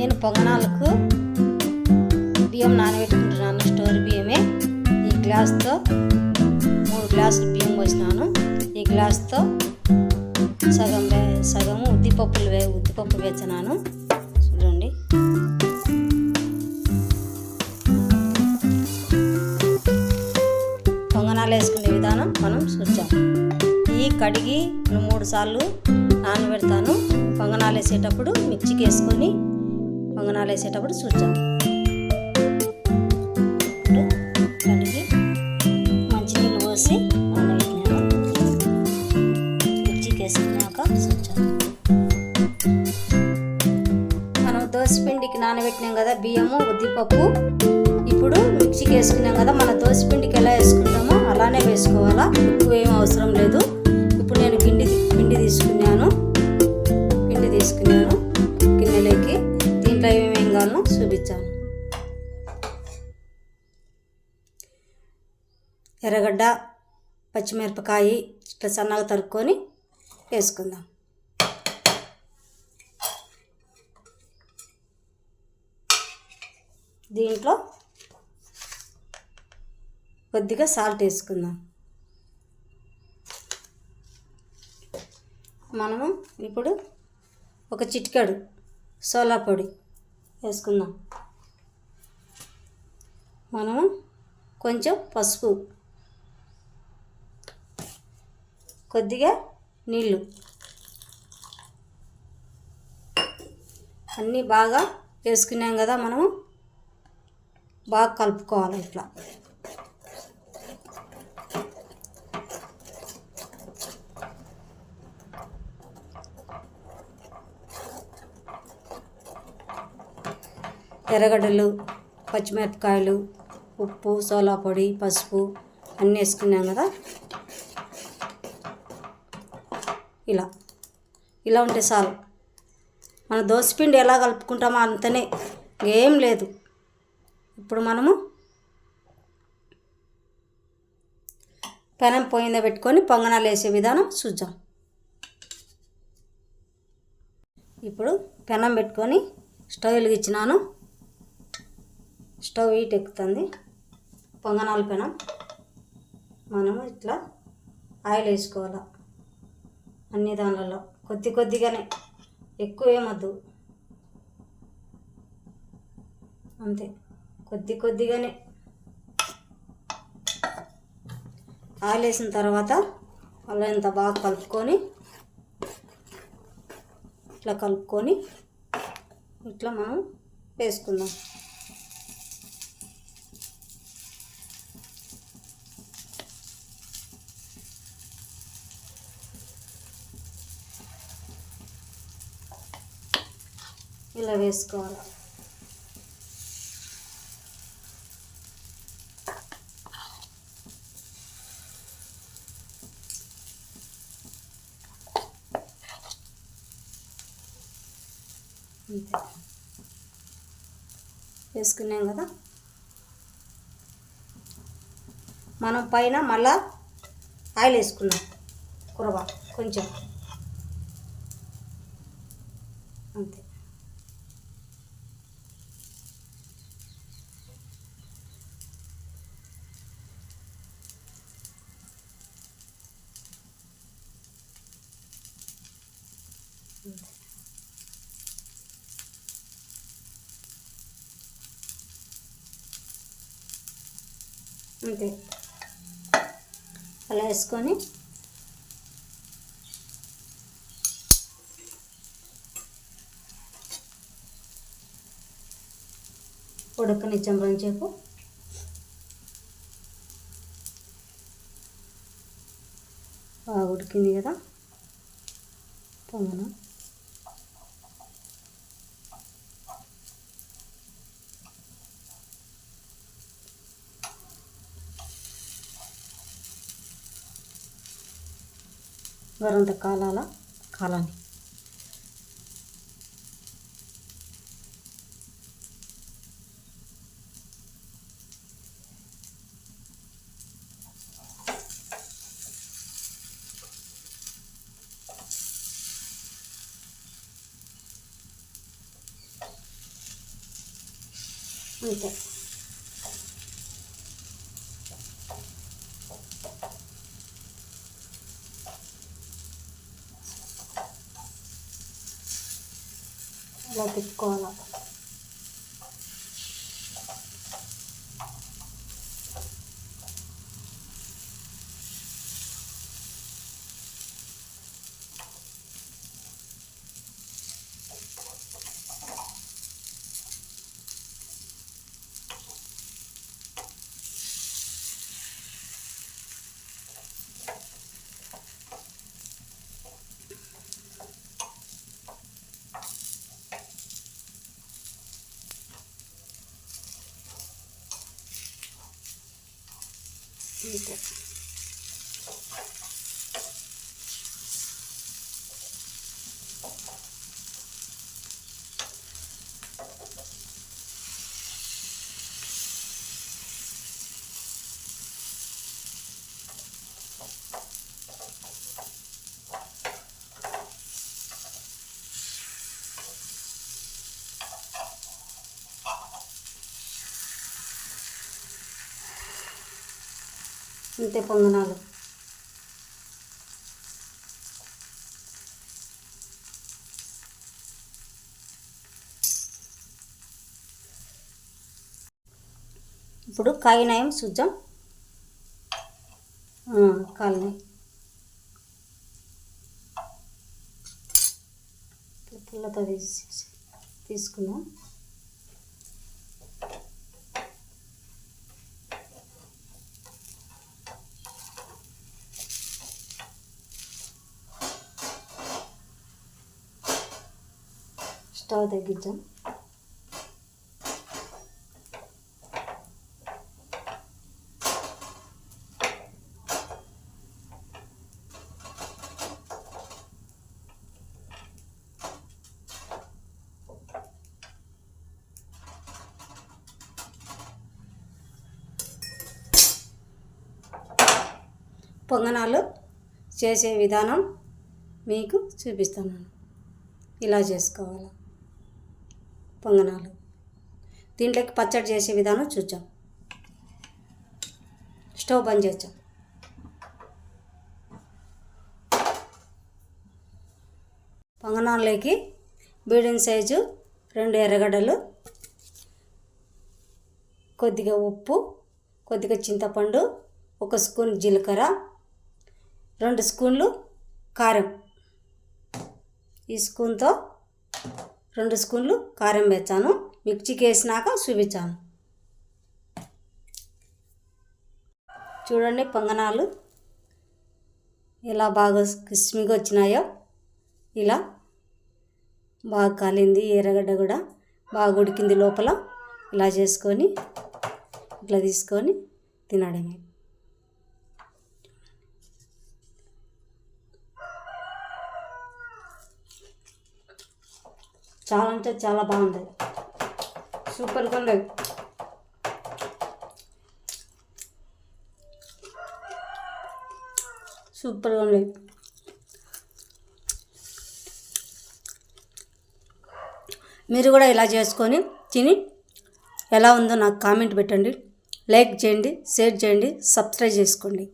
నేను పొంగనాలకు బియ్యం నానబెట్టుకుంటున్నాను. స్టోర్ బియ్యమే. ఈ గ్లాస్తో 3 గ్లాసులు బియ్యం పోసినాను. ఈ గ్లాస్తో సగము ఉద్దిపప్పు వేసినాను. చూడండి. పొంగనాలు వేసుకునే విధానం మనం చూద్దాం. ఈ కడిగి 3 సార్లు నానబెడతాను. పొంగనాలు వేసేటప్పుడు మిక్సీకి వేసుకొని పొంగనాలు వేసేటప్పుడు చూద్దాం. కడిగి మంచినీళ్ళు పోసి నానబెట్టినాను. మిక్సీకి వేసుకున్నాక చూద్దాం. మనం దోసపిండికి నానబెట్టినాం కదా బియ్యము ఉద్దిపప్పు. ఇప్పుడు మిక్సీకి వేసుకున్నాం కదా, మన దోసపిండికి ఎలా వేసుకుంటామో అలానే వేసుకోవాలా. ఎక్కువ ఏం అవసరం లేదు. ఇప్పుడు నేను పిండి తీసుకున్నాను గిన్నెలోకి. దీంట్లో ఏమేమి కావాలో చూపించాను. ఎర్రగడ్డ, పచ్చిమిరపకాయ ఇట్లా సన్నగా తరుక్కొని వేసుకుందాం. దీంట్లో కొద్దిగా సాల్ట్ వేసుకుందాం. మనము ఇప్పుడు ఒక చిటికెడు సోలా పొడి వేసుకుందాం. మనము కొంచెం పసుపు, కొద్దిగా నీళ్ళు అన్నీ బాగా వేసుకున్నాం కదా, మనము బాగా కలుపుకోవాలి. ఇట్లా ఎర్రగడ్డలు, పచ్చిమిరపకాయలు, ఉప్పు, సోలా పొడి, పసుపు అన్నీ వేసుకున్నాం కదా. ఇలా ఉంటే చాలు. మన దోసపిండి ఎలా కలుపుకుంటామో అంతనే, ఏం లేదు. ఇప్పుడు మనము పెనం పొయ్యి మీద పెట్టుకొని పొంగనాలు వేసే విధానం చూద్దాం. ఇప్పుడు పెనం పెట్టుకొని స్టవ్ వెలిగించినాను. స్టవ్ హీట్ ఎక్కుతుంది. పొంగనాల పెనం. మనము ఇట్లా ఆయిల్ వేసుకోవాలి. అన్ని దానిలలో కొద్దిగానే, ఎక్కువ ఏమొద్దు. అంతే, కొద్దిగానే ఆయిల్ వేసిన తర్వాత అలా ఇంత బాగా కలుపుకొని ఇట్లా మనం వేసుకుందాం. ఇలా వేసుకోవాలి. అంతే వేసుకున్నాం కదా. మనం పైన మళ్ళా ఆయిల్ వేసుకున్నాం కురవ కొంచెం. అంతే. అంతే అలా వేసుకొని ఉడకనిచ్చాం కొంచెంసేపు. బాగా ఉడికింది కదా పొంగనం. వరంత కాలాని. అంతే. ఇలా తిప్పుకోవాలి. అంతే. ఇంతే పొంగనాలు. ఇప్పుడు కాగినాయం చూద్దాం. కాలినాయి. పుల్లతో తీసుకున్నాం. స్టవ్ తగ్గించాం. పొంగనాలు చేసే విధానం మీకు చూపిస్తున్నాను. ఇలా చేసుకోవాలి పొంగనాలు. దీంట్లోకి పచ్చడి చేసే విధానం చూద్దాం. స్టవ్ బంద్ చేద్దాం. పొంగనాల్లోకి మీడియం సైజు 2 ఎర్రగడ్డలు, కొద్దిగా ఉప్పు, కొద్దిగా చింతపండు, 1 స్పూన్ జీలకర్ర, 2 స్పూన్లు కారం. ఈ స్పూన్తో 2 స్పూన్లు కారం వేసాను. మిక్సీకి వేసినాక చూపించాను. చూడండి పొంగనాలు ఎలా బాగా క్రిస్పీగా వచ్చినాయో. ఇలా బాగా కాలింది. ఎర్రగడ్డ కూడా బాగా ఉడికింది లోపల. ఇలా చేసుకొని ఇట్లా తీసుకొని తినడమే. చాలా అంటే చాలా బాగుంది. సూపర్గా ఉంది. సూపర్గా ఉంది. మీరు కూడా ఇలా చేసుకొని తిని ఎలా ఉందో నాకు కామెంట్ పెట్టండి. లైక్ చేయండి, షేర్ చేయండి, సబ్స్క్రైబ్ చేసుకోండి.